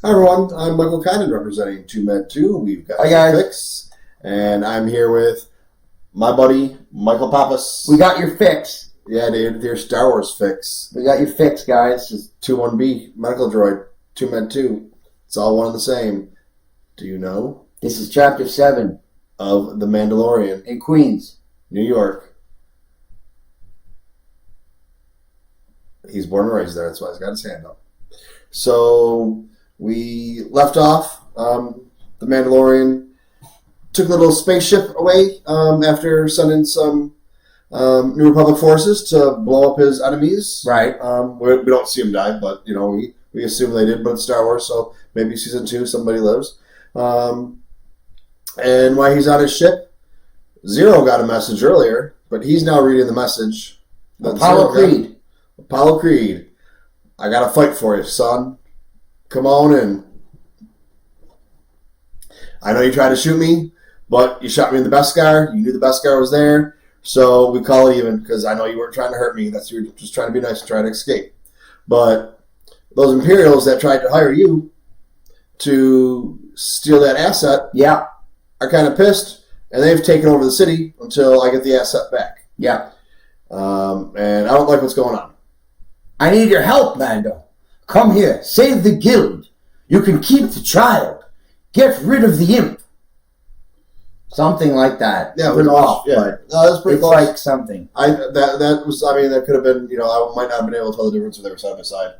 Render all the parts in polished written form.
Hi everyone, I'm Michael Condon representing TooMedToo. We've got Hi, fix, and I'm here with my buddy Michael Pappas. We got your fix. Yeah, dude, your Star Wars fix. We got your fix, guys. It's 21B medical droid, TooMedToo. It's all one and the same. Do you know? This is Chapter 7 of The Mandalorian in Queens, New York. He's born and raised there. That's why he's got his hand up. So we left off. The Mandalorian took a little spaceship away after sending some New Republic forces to blow up his enemies. right? We don't see him die, but you know we assume they did. But it's Star Wars, so maybe season 2 somebody lives. And while he's on his ship, Zero got a message earlier, but he's now reading the message. Apollo Creed, I got to fight for you, son. Come on in. I know you tried to shoot me, but you shot me in the Beskar. You knew the Beskar was there, so we call it even because I know you weren't trying to hurt me. You were just trying to be nice and try to escape. But those Imperials that tried to hire you to steal that asset, Yeah, are kind of pissed, and they've taken over the city until I get the asset back. yeah. And I don't like what's going on. I need your help, Mando. Come here. Save the guild. You can keep the child. Get rid of the imp. Something like that. Yeah, pretty off, yeah. but No, that's pretty it's close. like something. That could have been, I might not have been able to tell the difference if they were side by side.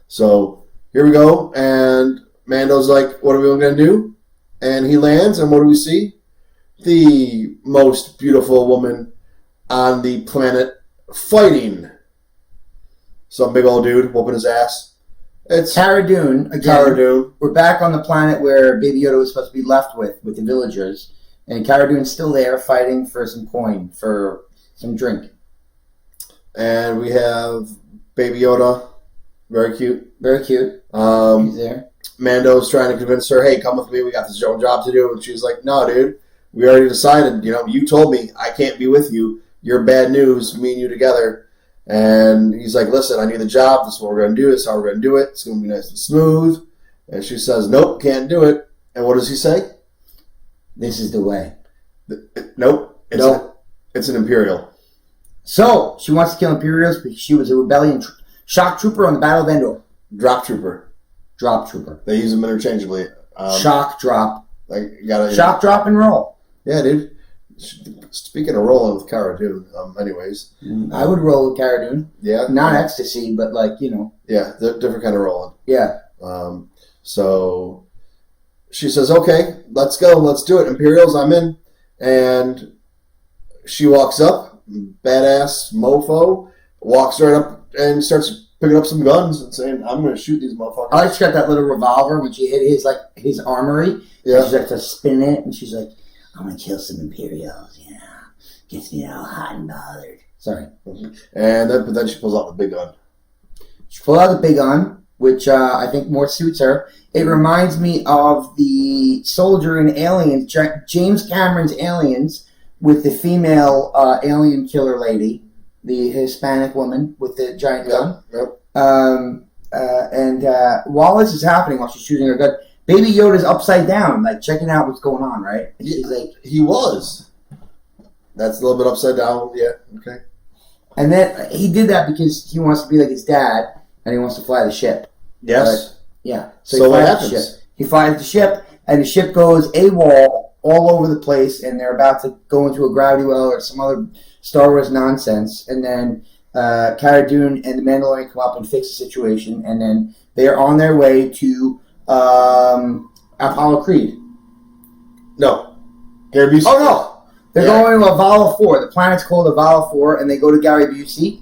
So here we go, and Mando's like, what are we going to do? And he lands, and what do we see? The most beautiful woman on the planet fighting some big old dude whooping his ass. It's Cara Dune, again. Cara Dune. We're back on the planet where Baby Yoda was supposed to be left with the villagers. And Cara Dune's still there fighting for some coin, for some drink. And we have Baby Yoda. Very cute. Very cute. He's there. Mando's trying to convince her, hey, come with me, we got this own job to do. And she's like, no, dude, we already decided, you told me I can't be with you. You're bad news, me and you together. And he's like, listen, I need the job. This is what we're going to do. This is how we're going to do it. It's going to be nice and smooth. And she says, nope, can't do it. And what does he say? This is the way. Nope. It's an Imperial. So, she wants to kill Imperials because she was a rebellion shock trooper on the Battle of Endor. Drop trooper. Drop trooper. They use them interchangeably. Shock drop. Shock drop and roll. Yeah, dude. Speaking of rolling with Cara Dune, anyways. I would roll with Cara Dune. Yeah. Not ecstasy, but Yeah, different kind of rolling. Yeah. So she says, okay, let's go. Let's do it. Imperials, I'm in. And she walks up, badass mofo, walks right up and starts picking up some guns and saying, I'm going to shoot these motherfuckers. I like she got that little revolver when she hit his armory. Yeah. She's like to spin it, and she's like, I'm going to kill some Imperials, Gets me all hot and bothered. Sorry. And then she pulls out the big gun. She pulled out the big gun, which I think more suits her. It reminds me of the soldier in Aliens, James Cameron's Aliens, with the female alien killer lady, the Hispanic woman with the giant gun. Yep. And while this is happening, while she's shooting her gun, Baby Yoda's upside down, checking out what's going on, right? And she's like, he was. That's a little bit upside down. Yeah, okay. And then he did that because he wants to be like his dad, and he wants to fly the ship. Yes. Yeah. So what happens? He flies the ship, and the ship goes AWOL all over the place, and they're about to go into a gravity well or some other Star Wars nonsense. And then Cara Dune and the Mandalorian come up and fix the situation, and then they are on their way to Apollo Creed. No. Gary Busey. Oh, no. They're going to Avala 4. The planet's called Avala 4, and they go to Gary Busey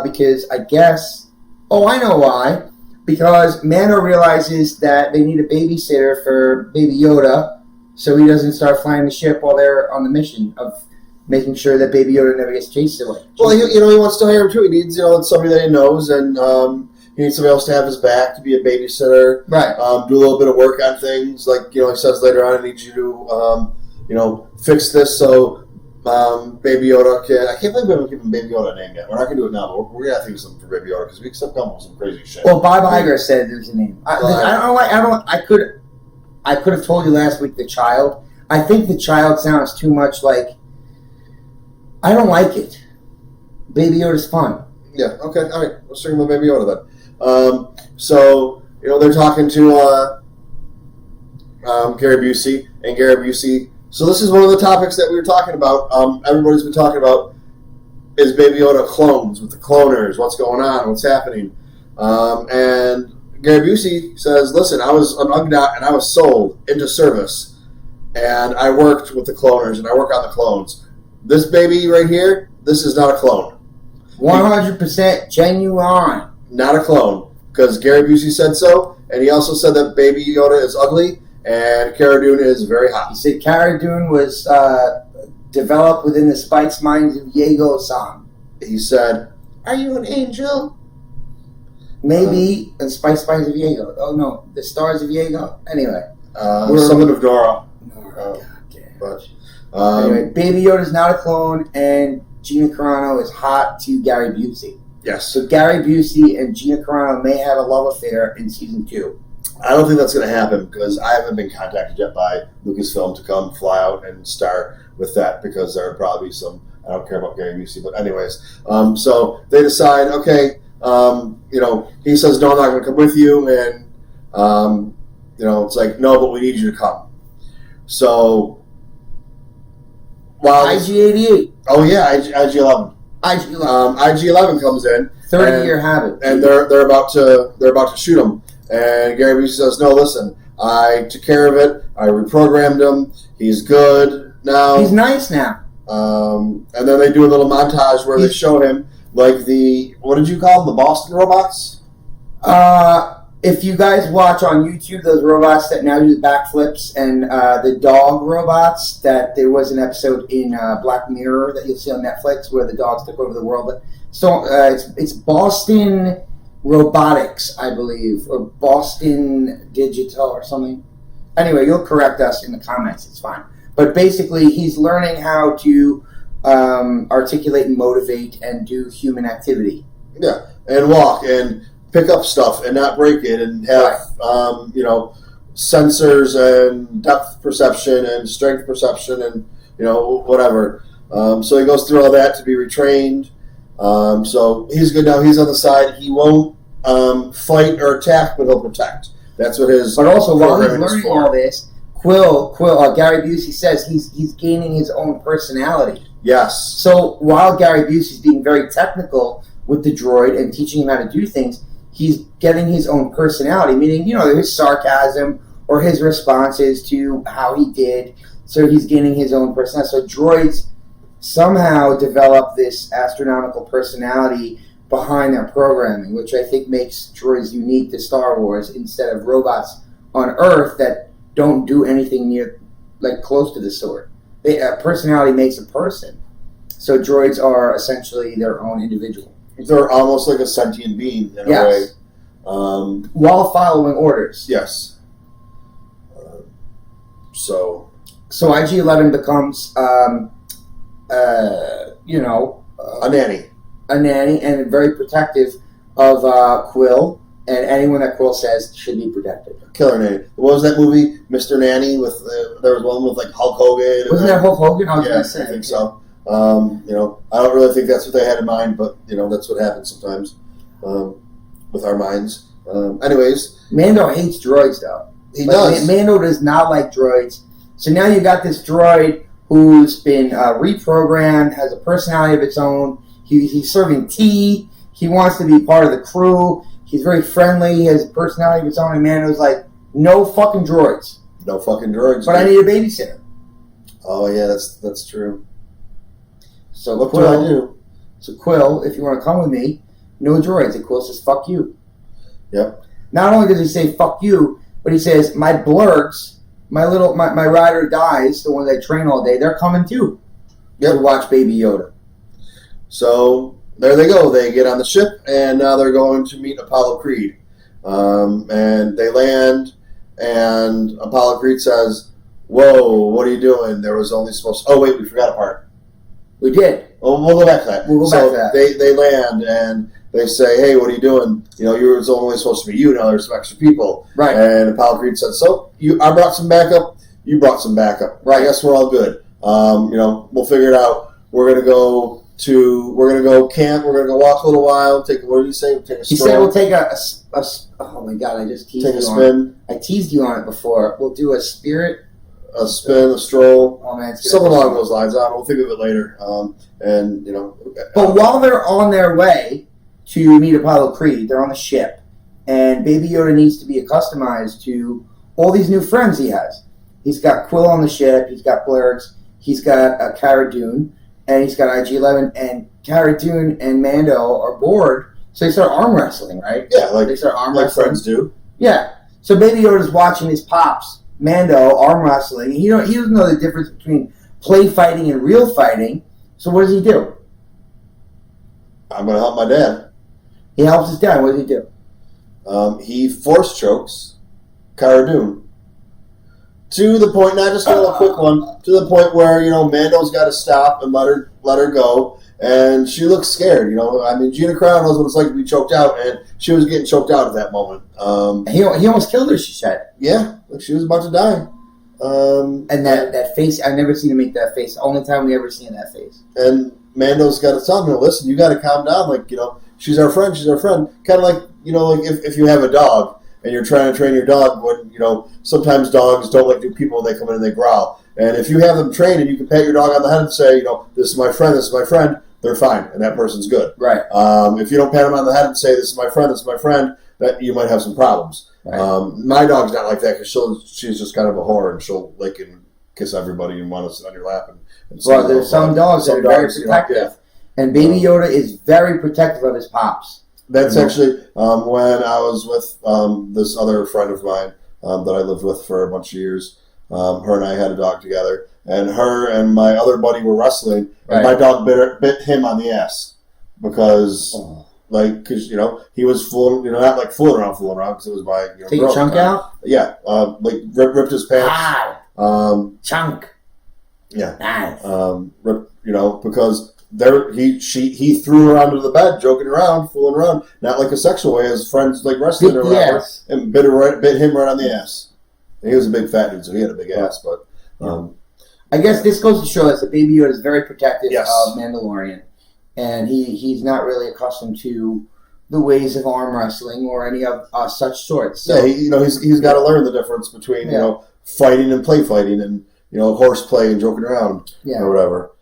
because I guess... Oh, I know why. Because Mando realizes that they need a babysitter for Baby Yoda so he doesn't start flying the ship while they're on the mission of making sure that Baby Yoda never gets chased away. Well, he wants to hire him too. He needs, somebody that he knows, and he needs somebody else to have his back, to be a babysitter. Right. Do a little bit of work on things. Like, he says later on, I need you to, fix this so Baby Yoda kid. I can't believe we haven't given Baby Yoda a name yet. We're not going to do it now, but we're going to think of something for Baby Yoda because we accept come up with some crazy shit. Well, Bob Iger said there's a name. I don't know. I could have told you last week the child. I think the child sounds too much like. I don't like it. Baby Yoda's fun. Yeah. Okay. All right. Let's talk about Baby Yoda then. So they're talking to Gary Busey, and Gary Busey. So this is one of the topics that we were talking about. Everybody's been talking about is Baby Yoda clones with the cloners? What's going on? What's happening? And Gary Busey says, "Listen, I was an Ugnaught and I was sold into service, and I worked with the cloners and I work on the clones. This baby right here, this is not a clone. 100% genuine. Not a clone, because Gary Busey said so, and he also said that Baby Yoda is ugly and Cara Dune is very hot. He said Cara Dune was developed within the Spice Minds of Yago song. He said, "Are you an angel?" Maybe the Spice Minds of Yago. Oh no, the Stars of Yago. Anyway, something of Dora. But anyway, Baby Yoda is not a clone, and Gina Carano is hot to Gary Busey. Yes. So Gary Busey and Gina Carano may have a love affair in season 2. I don't think that's going to happen because I haven't been contacted yet by Lucasfilm to come fly out and star with that because there would probably be some. I don't care about Gary Busey, but anyways, so they decide. Okay, he says no, I'm not going to come with you, and it's like no, but we need you to come. So. While IG-88. Oh yeah, IG-11. IG-11. IG-11 comes in. 30-year habit. And they're about to shoot him. And Gary Busey says, "No, listen, I took care of it. I reprogrammed him. He's good now. He's nice now." And then they do a little montage where they show him like what did you call them? The Boston robots? If you guys watch on YouTube those robots that now do the backflips and the dog robots, that there was an episode in Black Mirror that you'll see on Netflix where the dogs took over the world. But so it's Boston Robotics, I believe, or Boston Digital or something. Anyway, you'll correct us in the comments. It's fine. But basically, he's learning how to articulate and motivate and do human activity. Yeah, and walk and pick up stuff and not break it and have sensors and depth perception and strength perception and whatever. So he goes through all that to be retrained. So he's good now. He's on the side. He won't fight or attack, but he'll protect. That's what his. But also, while he's learning all this, Gary Busey says he's gaining his own personality. Yes. So while Gary Busey's being very technical with the droid and teaching him how to do things, he's getting his own personality, meaning, his sarcasm or his responses to how he did. So he's gaining his own personality. So droids somehow develop this astronomical personality behind their programming, which I think makes droids unique to Star Wars instead of robots on Earth that don't do anything close to the sort. Personality makes a person. So droids are essentially their own individual. They're almost like a sentient being in a way. While following orders. Yes. So IG-11 becomes, a nanny. A nanny and very protective of Quill, and anyone that Quill says should be protected. Killer nanny. What was that movie, Mr. Nanny? There was one with like Hulk Hogan. Wasn't that Hulk Hogan? I think so. I don't really think that's what they had in mind, but that's what happens sometimes with our minds. Anyways, Mando hates droids, though. He does. Mando does not like droids. So now you got this droid who's been reprogrammed, has a personality of its own. He's serving tea. He wants to be part of the crew. He's very friendly. He has a personality of its own. And Mando's like, no fucking droids. No fucking droids. But I need a babysitter. Oh yeah, that's true. So what Quill, do I do? So Quill, if you want to come with me, no droids. And Quill says, fuck you. Yep. Not only does he say fuck you, but he says, my blurks, my ride or dies, the ones I train all day, they're coming too. Yep. To watch Baby Yoda. So there they go. They get on the ship, and now they're going to meet Apollo Creed. And they land, and Apollo Creed says, "Whoa, what are you doing? There was only supposed to... Oh, wait, we forgot a part. We did. Well, we'll go back to that. We'll go back to that. They land and they say, "Hey, what are you doing? You know, you was only supposed to be you. Now there's some extra people." Right. And Apollo Creed said, "So I brought some backup. You brought some backup. Right. I guess we're all good. You know, we'll figure it out. We're gonna go camp. We're gonna go walk a little while. What did he say? Take a stroll. He said we'll take a oh my god! I just teased you take a spin. I teased you on it before. We'll do a spirit. A spin, a stroll, oh, man, something along those lines. We'll think of it later. And you know, but while they're on their way to meet Apollo Creed, they're on the ship, and Baby Yoda needs to be customized to all these new friends he has. He's got Quill on the ship. He's got Blurgs. He's got Cara Dune, and he's got IG-11. And Cara Dune and Mando are bored, so they start arm wrestling, right? Yeah, like they start arm like wrestling. friends do. Yeah. So Baby Yoda's watching his pops. Mando arm wrestling. He doesn't know the difference between play fighting and real fighting. So what does he do? I'm going to help my dad. He helps his dad. What does he do? He force chokes Cara Dune to the point. Not just a little quick one. To the point where Mando's got to stop and let her go. And she looks scared, I mean, Gina Carano knows what it's like to be choked out, and she was getting choked out at that moment. He almost killed her, she said. Yeah, she was about to die. And that face, I've never seen him make that face. The only time we ever seen that face. And Mando's got to tell him, listen, you got to calm down. Like, she's our friend. Kind of like, like if you have a dog and you're trying to train your dog, when, sometimes dogs don't like new people when they come in and they growl. And if you have them trained and you can pat your dog on the head and say, this is my friend, they're fine, and that person's good. Right. If you don't pat them on the head and say, this is my friend, that you might have some problems. Right. My dog's not like that because she's just kind of a whore, and she'll lick and kiss everybody and want to sit on your lap. Well, there's some dogs that are very protective. And Baby Yoda is very protective of his pops. That's actually when I was with this other friend of mine that I lived with for a bunch of years. Her and I had a dog together. And her and my other buddy were wrestling, and my dog bit him on the ass because, he was fooling, not like fooling around, because it was my take a chunk out. Yeah, ripped his pants. Chunk. Yeah. Nice. Because he threw her onto the bed, joking around, fooling around, not like a sexual way, as friends like wrestling or whatever, and bit him right on the ass. And he was a big fat dude, so he had a big ass, but. I guess this goes to show us that Baby Yoda is very protective of Mandalorian, and he's not really accustomed to the ways of arm wrestling or any of such sorts. So, yeah, he's got to learn the difference between fighting and play fighting, and horseplay and joking around or whatever.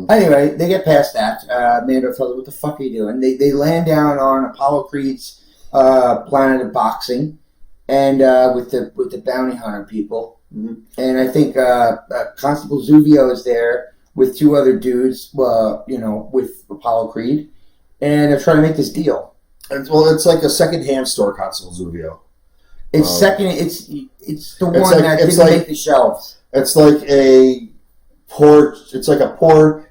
Anyway, they get past that. Mando tells them, "What the fuck are you doing?" They land down on Apollo Creed's planet of boxing, and with the bounty hunter people. Mm-hmm. And I think Constable Zuvio is there with two other dudes, with Apollo Creed, and they're trying to make this deal. It's like a second-hand store, Constable Zuvio. It's It's the one that didn't make the shelves. It's like a poor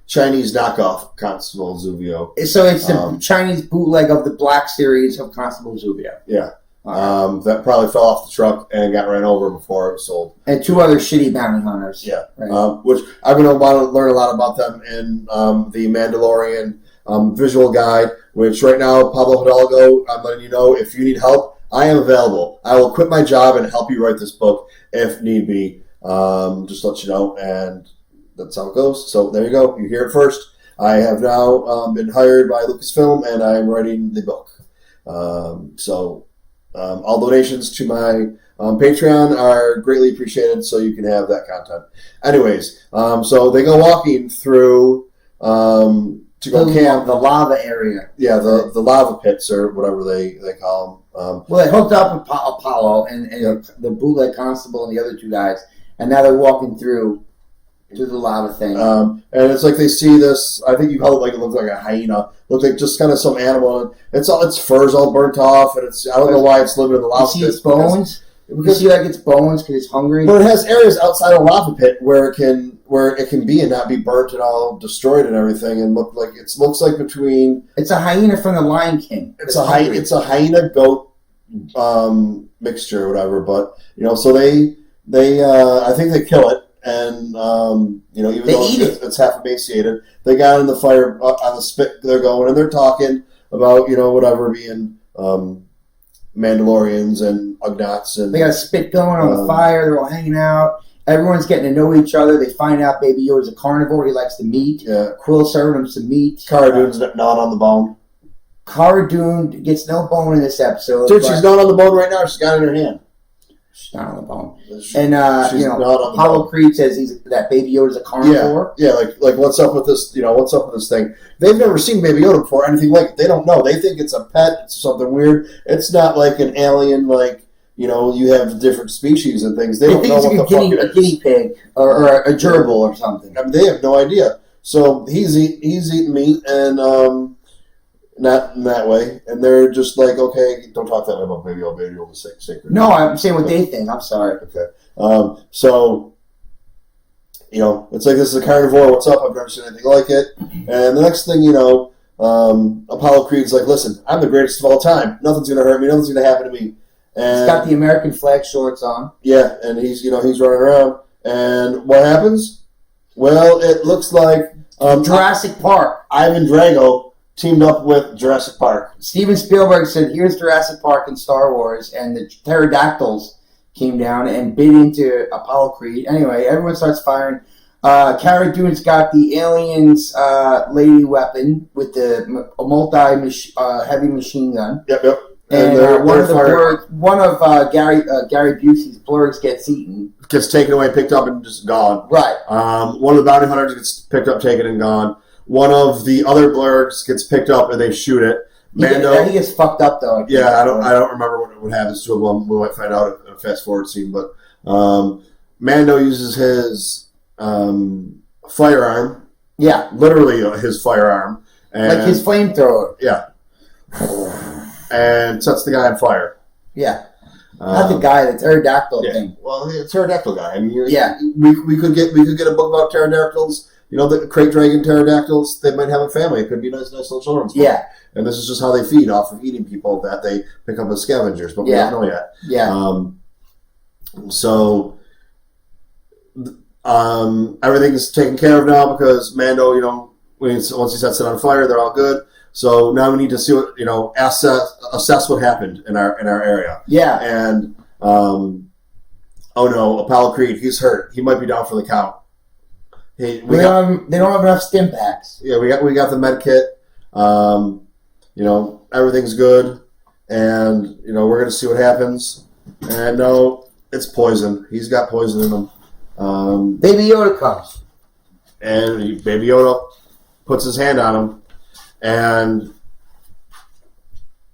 Chinese knockoff Constable Zuvio. So it's the Chinese bootleg of the Black series of Constable Zuvio. Yeah. That probably fell off the truck and got ran over before it was sold. And two other shitty bounty hunters. Yeah. Right. Which I'm going to want to learn a lot about them in the Mandalorian visual guide, which right now, Pablo Hidalgo, I'm letting you know, if you need help, I am available. I will quit my job and help you write this book if need be. Just to let you know, and that's how it goes. So there you go. You hear it first. I have now been hired by Lucasfilm, and I am writing the book. All donations to my Patreon are greatly appreciated, so you can have that content. Anyways, so they go walking through to go camp. The lava area. Yeah, the lava pits or whatever they call them. Well, they hooked up with Apollo and the bootleg constable and the other two guys, and now they're walking through the lava thing. And it's like they see this, I think you call it like, it looks like a hyena. Looks like just kind of some animal. Its fur's all burnt off, and I don't know why it's living in the lava pit. You see its bones? You see its bones because it's hungry? But it has areas outside a lava pit where it can be and not be burnt and all destroyed and everything, and looks like between. It's a hyena from the Lion King. It's a hyena goat mixture or whatever. But so they I think they kill it, and even They though eat it. it's half emaciated, they got in the fire on the spit. They're going and they're talking about whatever being Mandalorians and Ugnaughts, and They got a spit going on the fire. They're all hanging out. Everyone's getting to know each other. They find out Baby Yoda's a carnivore. He likes to meat. Yeah. Quill serving him some meat. Cara Dune's not on the bone. Cara Dune gets no bone in this episode. Dude, she's not on the bone right now. She's got it in her hand. She's not on the bone. And Apollo Creed says that Baby Yoda's a carnivore. Yeah, like what's up with this? What's up with this thing? They've never seen Baby Yoda before. Anything like it. They don't know. They think it's a pet. It's something weird. It's not like an alien. Like you have different species and things. They don't know what the fuck it is. A guinea pig or a gerbil or something. I mean, they have no idea. So he's eating meat and not in that way, and they're just like, okay, don't talk that way about Baby Yoda. Baby Yoda's sacred. No, I'm saying what they think. I'm sorry. Okay. So it's like, this is a carnivore. What's up? I've never seen anything like it. And the next thing Apollo Creed's like, listen, I'm the greatest of all time. Nothing's gonna hurt me. Nothing's gonna happen to me. And he's got the American flag shorts on. Yeah, and he's running around. And what happens? Well, it looks like Jurassic Park. Ivan Drago teamed up with Jurassic Park. Steven Spielberg said, here's Jurassic Park in Star Wars, and the pterodactyls came down and bit into Apollo Creed. Anyway, everyone starts firing. Cara Dune's got the aliens' lady weapon with the heavy machine gun. Yep. And one of Gary Busey's blurs gets eaten. Gets taken away, picked up, and just gone. Right. One of the bounty hunters gets picked up, taken, and gone. One of the other blurs gets picked up, and they shoot it. Mando, he gets fucked up though. I don't remember what happens to him. We might find out in a fast forward scene. But Mando uses his firearm. Yeah, literally his firearm, and, like his flamethrower. Yeah, and sets the guy on fire. Yeah. Not the guy, the pterodactyl thing. Well, the pterodactyl guy. I mean, we could get a book about pterodactyls. The crate dragon pterodactyls. They might have a family. It could be a nice little children's book. Yeah. And this is just how they feed, off of eating people that they pick up as scavengers, but we don't know yet. Yeah. So everything's taken care of now because Mando, once he sets it on fire, they're all good. So now we need to see what assess what happened in our area. Yeah. And oh no, Apollo Creed, he's hurt. He might be down for the count. Hey, they don't have enough stim packs. Yeah, we got the med kit. Everything's good, and we're gonna see what happens. And no, it's poison. He's got poison in him. Baby Yoda comes, and Baby Yoda puts his hand on him, and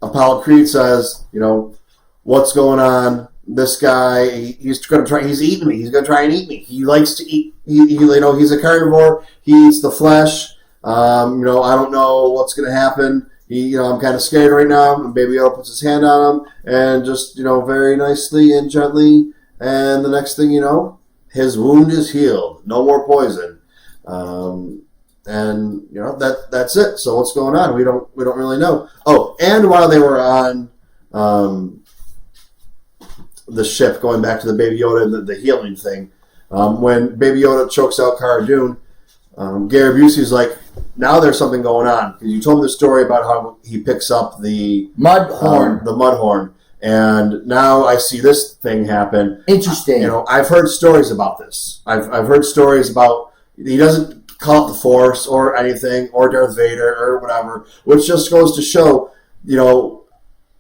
Apollo Creed says, what's going on? This guy, he's gonna try. He's eating me. He's gonna try and eat me. He likes to eat. He's a carnivore. He eats the flesh. I don't know what's gonna happen. I'm kind of scared right now. And Baby Yoda puts his hand on him and just, very nicely and gently. And the next thing you know, his wound is healed. No more poison. That's it. So what's going on? We don't really know. Oh, and while they were on the ship, going back to the Baby Yoda and the healing thing, when Baby Yoda chokes out Cara Dune, Gary Busey's like, now there's something going on, because you told me the story about how he picks up the mud horn, and now I see this thing happen. Interesting. I've heard stories about this. I've heard stories about, he doesn't call it the Force or anything, or Darth Vader or whatever, which just goes to show,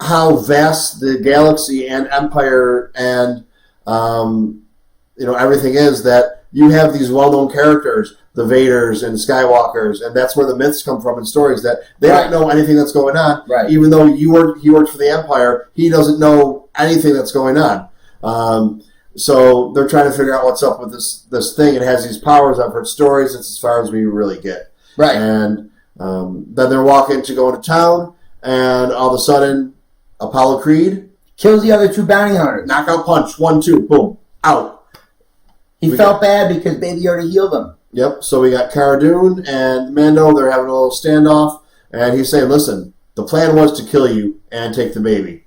how vast the galaxy and Empire and everything is, that you have these well-known characters, the Vaders and Skywalkers, and that's where the myths come from in stories, that they don't know anything that's going on. Right. Even though he worked for the Empire, he doesn't know anything that's going on. So they're trying to figure out what's up with this thing. It has these powers. I've heard stories. It's as far as we really get. Right. And then they're walking to go into town, and all of a sudden, Apollo Creed kills the other two bounty hunters. Knockout punch. 1, 2, boom, out. He felt bad because Baby Yoda healed him. Yep, so we got Cara Dune and Mando. They're having a little standoff, and he's saying, listen, the plan was to kill you and take the baby.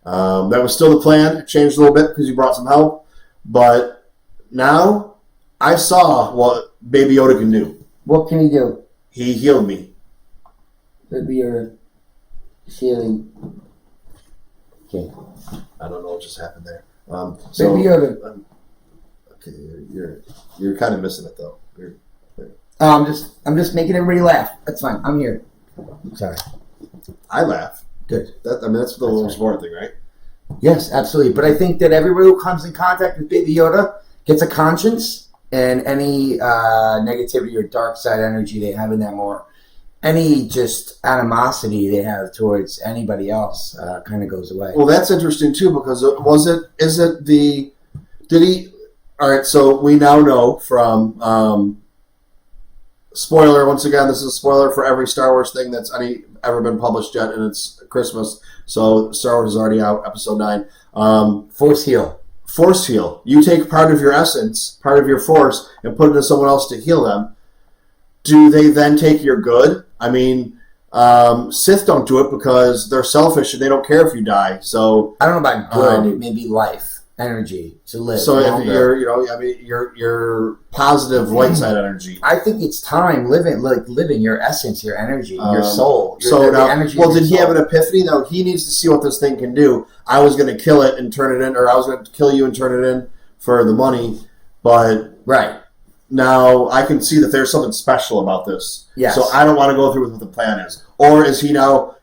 That was still the plan. It changed a little bit because you brought some help. But now, I saw what Baby Yoda can do. What can he do? He healed me. Baby Yoda healing. Okay. I don't know what just happened there. Baby Yoda. Okay, you're kind of missing it though. I'm just making everybody laugh. That's fine. I'm here. Sorry. I laugh. Good. That's the most important thing, right? Yes, absolutely. But I think that everybody who comes in contact with Baby Yoda gets a conscience, and any negativity or dark side energy they have in them, or any just animosity they have towards anybody else, kind of goes away. Well, that's interesting too, because all right, so we now know from spoiler, once again, this is a spoiler for every Star Wars thing that's ever been published yet, and it's Christmas, so Star Wars is already out, episode 9. Force heal. Force heal. You take part of your essence, part of your force, and put it into someone else to heal them. Do they then take your good? I mean, Sith don't do it because they're selfish and they don't care if you die. So I don't know about good. It may be life, energy to live. So if you're positive light side energy. I think it's time living your essence, your energy, your soul. Did he have an epiphany? No, he needs to see what this thing can do. I was going to kill it and turn it in, or I was going to kill you and turn it in for the money, but right. Now I can see that there's something special about this. Yes. So I don't want to go through with what the plan is. Or is he now,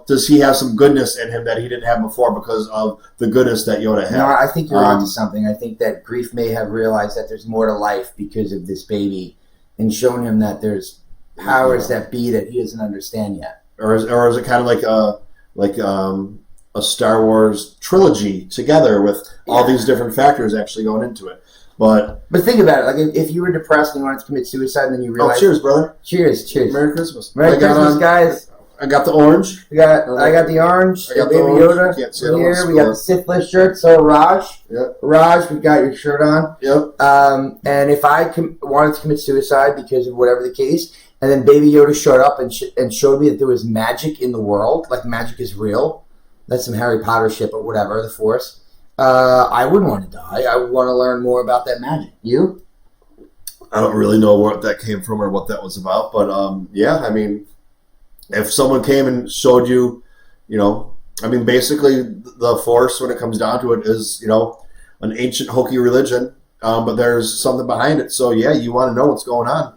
does he have some goodness in him that he didn't have before because of the goodness that Yoda had? No, I think you're onto something. I think that Grief may have realized that there's more to life because of this baby, and shown him that there's powers that be that he doesn't understand yet. Or is it kind of like a Star Wars trilogy together with all these different factors actually going into it? But think about it. Like if you were depressed and you wanted to commit suicide, and then you realized. Oh, cheers, brother! Cheers! Merry Christmas! Merry Christmas, guys! I got the orange. I got the orange. I got Baby Yoda here. We got the Sith list shirt. So Raj, yep. Raj, we got your shirt on. Yep. And if I wanted to commit suicide because of whatever the case, and then Baby Yoda showed up and showed me that there was magic in the world, like magic is real. That's some Harry Potter shit, but whatever. The Force. I wouldn't want to die. I would want to learn more about that magic. You? I don't really know where that came from or what that was about, but yeah, I mean, if someone came and showed you, basically the Force, when it comes down to it, is, an ancient hokey religion, but there's something behind it. So yeah, you want to know what's going on.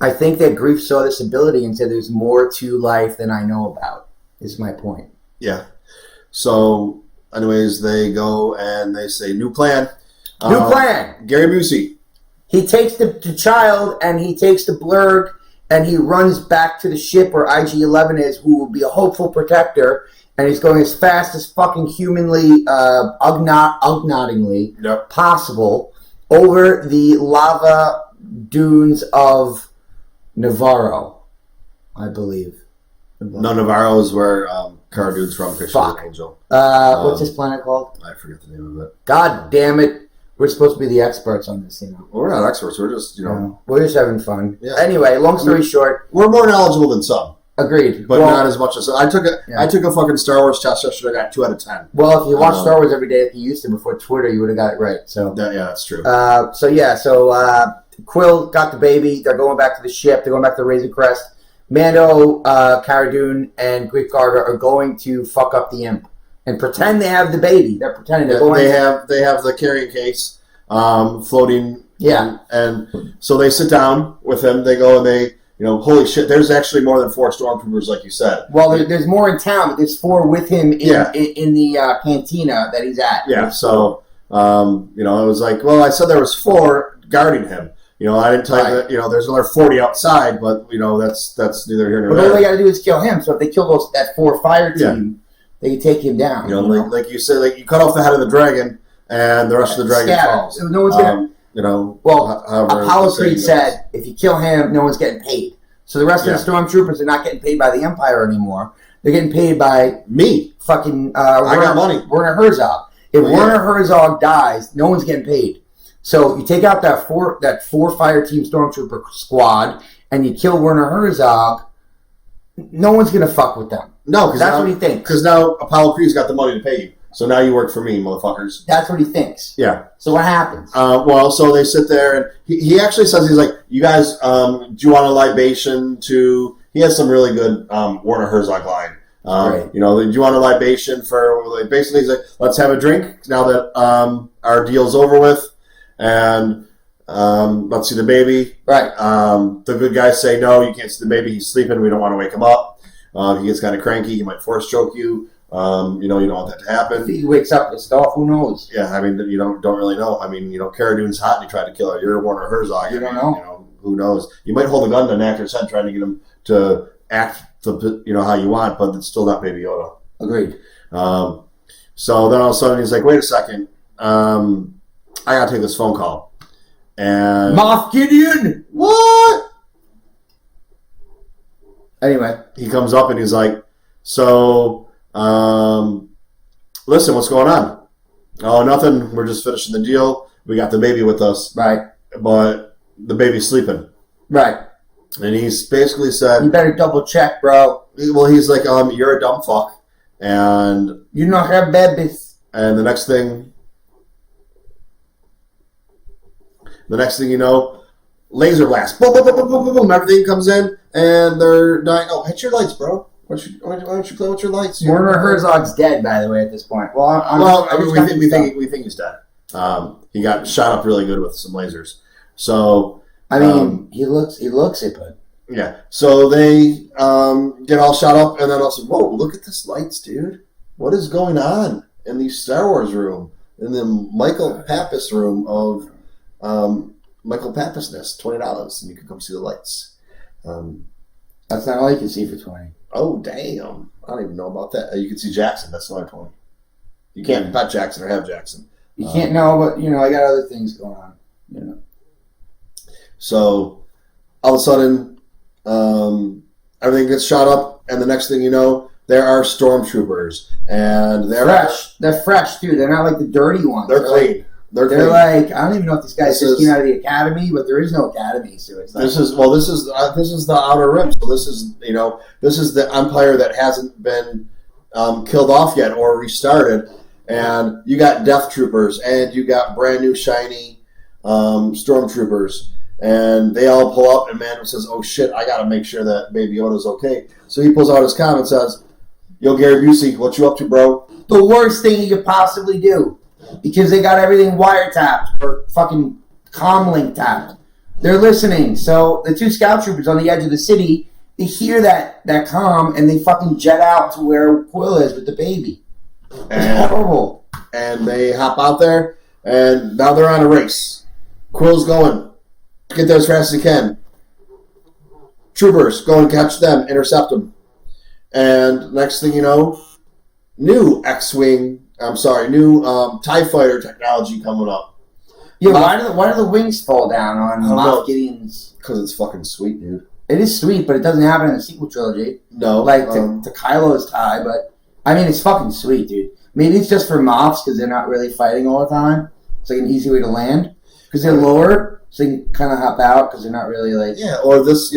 I think that Grief saw this ability and said there's more to life than I know about, is my point. Yeah. So anyways, they go and they say, new plan. New plan. Gary Busey. He takes the child and he takes the blurg and he runs back to the ship where IG-11 is, who will be a hopeful protector, and he's going as fast as fucking humanly, ugnotingly possible over the lava dunes of Navarro, I believe. No, Navarro is where Cara Dune's from. Fuck. Angel. What's this planet called? I forget the name of it. God damn it. We're supposed to be the experts on this, Well, we're not experts. We're just, We're just having fun. Yeah. Anyway, long story short. We're more knowledgeable than some. Agreed. But not as much as... I took a fucking Star Wars test yesterday. I got 2 out of 10. Well, if you watch Star Wars every day like you used to before Twitter, you would have got it right. So yeah, that's true. So Quill got the baby. They're going back to the ship. They're going back to the Razor Crest. Mando, Cara Dune, and Greef Karga are going to fuck up the Imp and pretend they have the baby. They're pretending they're going. They have the carrying case floating. Yeah, and so they sit down with him. They go and they, holy shit. There's actually more than 4 stormtroopers, like you said. Well, there's more in town, but there's 4 with him in the cantina that he's at. Yeah. So it was like, well, I said there was 4 guarding him. I didn't tell you that, there's another 40 outside, but, that's neither here nor there. But all they got to do is kill him. So if they kill that 4 fire team, they can take him down. Like you said, like you cut off the head of the dragon, and the rest of the dragon falls. So no one's going to... Well, Apollo Creed said, if you kill him, no one's getting paid. So the rest of the stormtroopers are not getting paid by the Empire anymore. They're getting paid by... Me. Fucking... I got money. Werner Herzog. If Werner Herzog dies, no one's getting paid. So you take out that 4 fire team stormtrooper squad, and you kill Werner Herzog. No one's gonna fuck with them. No, because that's what he thinks. Because now Apollo Creed's got the money to pay you. So now you work for me, motherfuckers. That's what he thinks. Yeah. So what happens? Well, so they sit there, and he actually says, he's like, you guys, do you want a libation to... He has some really good Werner Herzog line. Right. You know, do you want a libation for... Like, basically, he's like, let's have a drink now that our deal's over with, and let's see the baby. Right. The good guys say, no, you can't see the baby. He's sleeping. We don't want to wake him up. He gets kind of cranky. He might force choke you. You know, you don't want that to happen. If he wakes up pissed off, who knows? Yeah, I mean, you don't really know. I mean, you know, Cara Dune's hot and he tried to kill her. You're Werner Herzog. You don't know. You know, who knows? You might hold a gun to an actor's head trying to get him to act, you know, how you want, but it's still not Baby Yoda. Agreed. So then all of a sudden he's like, wait a second. I got to take this phone call. And Moff Gideon! What? Anyway. He comes up and he's like, so... listen, what's going on? Oh, nothing. We're just finishing the deal. We got the baby with us. Right. But the baby's sleeping. Right. And he's basically said... You better double check, bro. Well, he's like, you're a dumb fuck. And... You not have babies. And the next thing you know, laser blast. Boom, boom, boom, boom, boom, boom, boom. Everything comes in and they're dying. Oh, hit your lights, bro. Why don't you play with your lights? Werner Herzog's dead, by the way, at this point. We think he's dead. He got shot up really good with some lasers. So I mean, he looks it, but yeah. So they get all shot up, and then also, whoa, look at this lights, dude. What is going on in the Star Wars room, in the Michael Pappas room of Michael Pappasness? $20, and you can come see the lights. That's not all you can see for $20. Oh, damn. I don't even know about that. You can see Jackson. That's not 20. You can't not Jackson or have Jackson. You can't know, but, you know, I got other things going on. You know. So, all of a sudden, everything gets shot up, and the next thing you know, there are stormtroopers. And they're fresh. They're fresh, too. They're not like the dirty ones. They're clean. Like, they're like, I don't even know if these guys just came out of the academy, but there is no academy, so it's like... This is the Outer Rim, so this is the Empire that hasn't been killed off yet or restarted, and you got Death Troopers, and you got brand new shiny Stormtroopers, and they all pull up, and Mando says, oh shit, I gotta make sure that Baby Yoda's okay. So he pulls out his comm and says, yo, Gary Busey, what you up to, bro? The worst thing he could possibly do. Because they got everything wiretapped or fucking comlink tapped. They're listening. So the two scout troopers on the edge of the city, they hear that comm and they fucking jet out to where Quill is with the baby. It's horrible. And they hop out there, and now they're on a race. Quill's going. Get there as fast as he can. Troopers, go and catch them, intercept them. And next thing you know, new TIE fighter technology coming up. Yeah, why do the wings fall down on Moff Gideon's? Because it's fucking sweet, dude. It is sweet, but it doesn't happen in the sequel trilogy. No. Like to Kylo's tie, but I mean, it's fucking sweet, dude. Maybe it's just for Moffs because they're not really fighting all the time. It's like an easy way to land. Because they're lower, so you can kind of hop out because they're not really like... Yeah, or this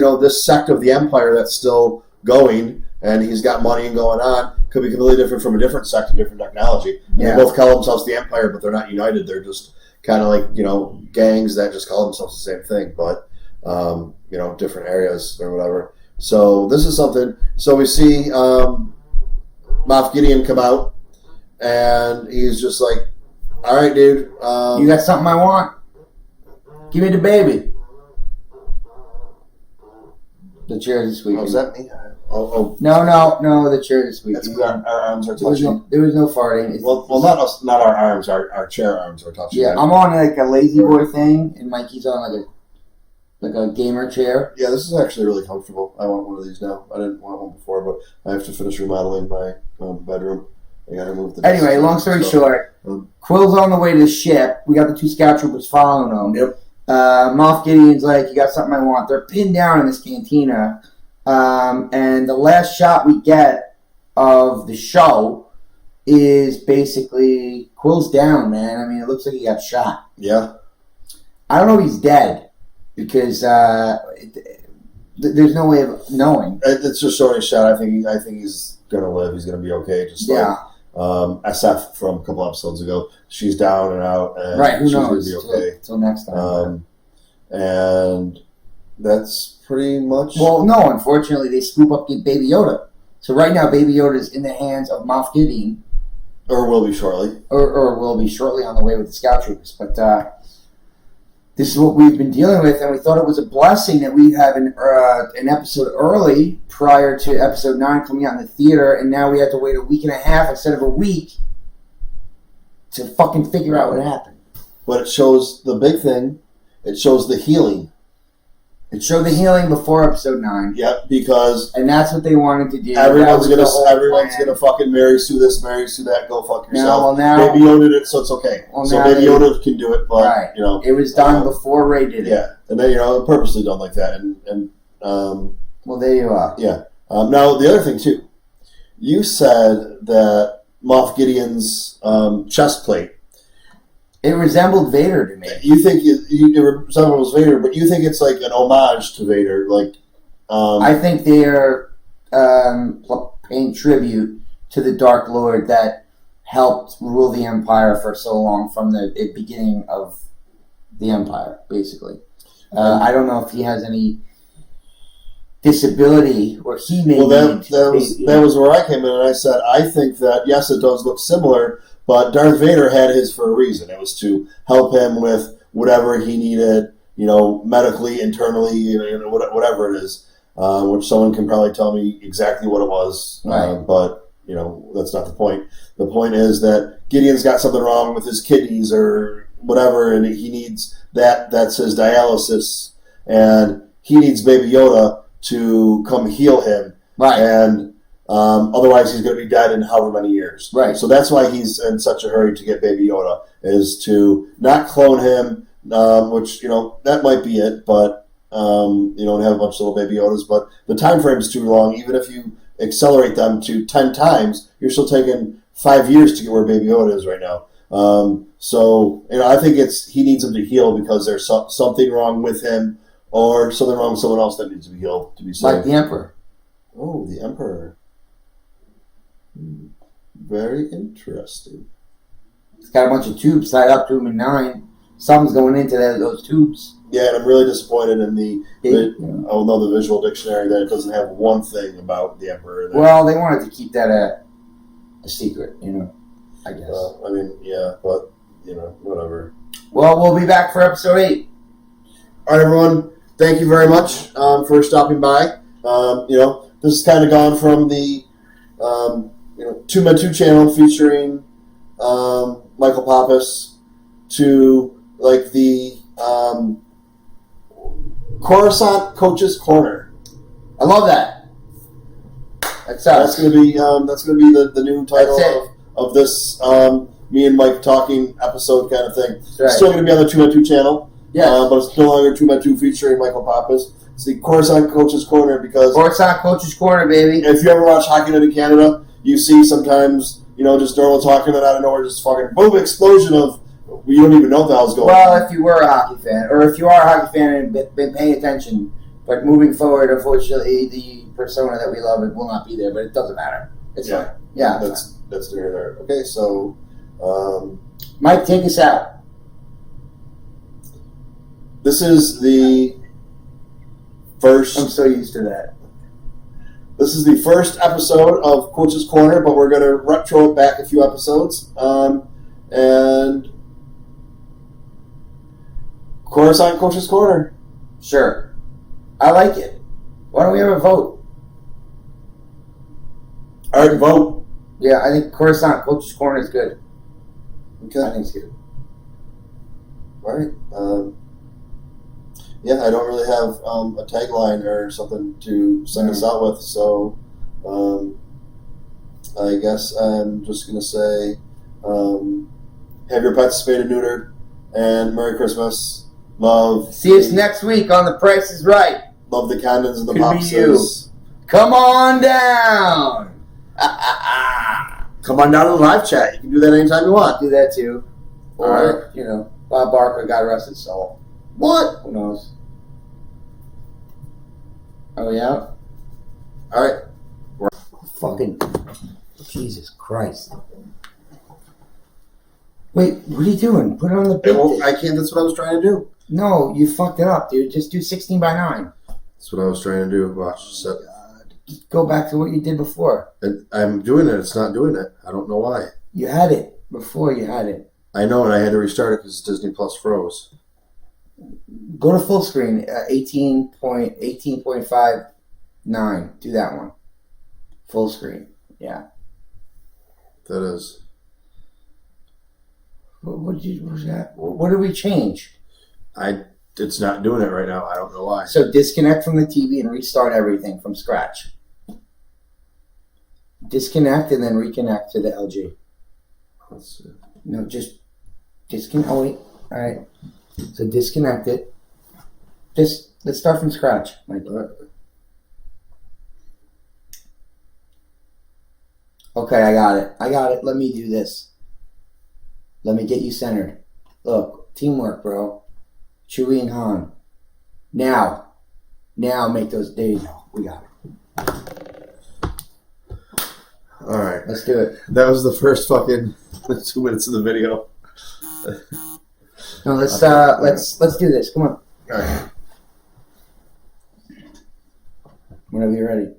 sect of the Empire that's still going, and he's got money and going on, could be completely different from a different sect and different technology. Yeah. They both call themselves the Empire, but they're not united. They're just kind of like, gangs that just call themselves the same thing, but, different areas or whatever. So this is something. So we see Moff Gideon come out, and he's just like, all right, dude. You got something I want? Give me the baby. The chairs is squeaking. Oh, is that me? Oh. No, the chair is squeaking. That's our arms are touching. There was no farting. Well, not us, not our arms. Our chair arms are touching. Yeah, right? I'm on like a lazy boy thing, and Mikey's on like a gamer chair. Yeah, this is actually really comfortable. I want one of these now. I didn't want one before, but I have to finish remodeling my bedroom. I gotta move the. Anyway, long story short, Quill's on the way to the ship. We got the two scout troopers following him. Yep. Moff Gideon's like, you got something I want. They're pinned down in this cantina. And the last shot we get of the show is basically Quill's down, man. I mean, it looks like he got shot. Yeah. I don't know if he's dead because there's no way of knowing. It's just showing a shot. I think he's gonna live. He's gonna be okay. Just like SF from a couple episodes ago. She's down and out, and Right, who she's knows? going to be okay. Till next time. And that's pretty much... Well, no, unfortunately, they scoop up Baby Yoda. So right now, Baby Yoda is in the hands of Moff Gideon. Or will be shortly. Or will be shortly on the way with the Scout Troopers. But this is what we've been dealing with, and we thought it was a blessing that we have an episode early prior to episode 9 coming out in the theater, and now we have to wait a week and a half instead of a week to fucking figure out what happened. But it shows the big thing. It shows the healing. It showed the healing before episode 9. Yep, because and that's what they wanted to do. Everyone's gonna fucking Mary Sue this, Mary Sue that. Go fuck yourself. Now, Baby Yoda did it, so it's okay. So Baby Yoda can do it, but right. It was done before Rey did it. Yeah, and then purposely done like that, and well, there you are. Yeah. Now the other thing too, you said that Moff Gideon's chest plate. It resembled Vader to me. You think it resembles Vader, but you think it's like an homage to Vader, like. I think they're paying tribute to the Dark Lord that helped rule the Empire for so long from the beginning of the Empire, basically. I don't know if he has any disability or he may. Well, that was where I came in, and I said I think that yes, it does look similar. But Darth Vader had his for a reason. It was to help him with whatever he needed, medically, internally, whatever it is. Which someone can probably tell me exactly what it was. Right. But, that's not the point. The point is that Gideon's got something wrong with his kidneys or whatever, and he needs that. That's his dialysis. And he needs Baby Yoda to come heal him. Right. And... otherwise, he's going to be dead in however many years. Right. So that's why he's in such a hurry to get Baby Yoda, is to not clone him, which, that might be it, but you don't have a bunch of little Baby Yodas. But the time frame is too long. Even if you accelerate them to 10 times, you're still taking 5 years to get where Baby Yoda is right now. So, I think he needs him to heal because there's something wrong with him or something wrong with someone else that needs to be healed to be saved. Like the Emperor. Oh, the Emperor. Very interesting. He's got a bunch of tubes tied up to him in 9. Something's going into those tubes. Yeah, and I'm really disappointed in the visual dictionary that it doesn't have one thing about the Emperor. Well, they wanted to keep that a secret, I guess. But, whatever. Well, we'll be back for episode 8. All right, everyone. Thank you very much for stopping by. This has kind of gone from the TooMedToo channel featuring Michael Pappas to like the Coruscant Coach's Corner. I love that. That's going to be the new title of this me and Mike talking episode kind of thing. Right. Still going to be on the TooMedToo channel. Yeah. But it's no longer TooMedToo featuring Michael Pappas. It's the Coruscant Coach's Corner because Coruscant Coach's Corner, baby. If you ever watch Hockey Night in Canada, you see sometimes, just normal talking and out of nowhere, just fucking boom, explosion of, you don't even know what the hell's going on. Well, if you were a hockey fan, or if you are a hockey fan and been paying attention, but moving forward, unfortunately, the persona that we love it will not be there, but it doesn't matter. It's fine. Yeah. That's there. Okay, so... Mike, take us out. This is the first... I'm so used to that. This is the first episode of Coach's Corner, but we're going to retro it back a few episodes. And Coruscant Coach's Corner. Sure. I like it. Why don't we have a vote? All right, vote. Yeah, I think Coruscant Coach's Corner is good. Okay. I think it's good. All right. I don't really have a tagline or something to send us out with, so I guess I'm just going to say have your pets spayed and neutered, and Merry Christmas. Love. See us next week on The Price is Right. Love the Condons and the Could be you. Popses. Come on down. Come on down to the live chat. You can do that anytime you want. Do that too. Or, Bob Barker got arrested, so. What? Who knows? Are we out? All right. Fucking Jesus Christ. Wait, what are you doing? Put it on the big Well, disk. I can't. That's what I was trying to do. No, you fucked it up, dude. Just do 16 by 9. That's what I was trying to do. Watch. Set. Just go back to what you did before. I'm doing it. It's not doing it. I don't know why. You had it before. You had it. I know, and I had to restart it because Disney Plus froze. Go to full screen. 18.59. Do that one. Full screen. Yeah. That is. What was that? What did we change? It's not doing it right now. I don't know why. So disconnect from the TV and restart everything from scratch. Disconnect and then reconnect to the LG. Let's see. No, just disconnect. Oh wait. All right. So disconnect it. Just let's start from scratch, Mike. Okay, I got it. Let me do this. Let me get you centered. Look, teamwork, bro. Chewie and Han. Now make those. There you go. We got it. All right. Let's do it. That was the first fucking 2 minutes of the video. No, let's do this. Come on. All right. Whenever you're ready.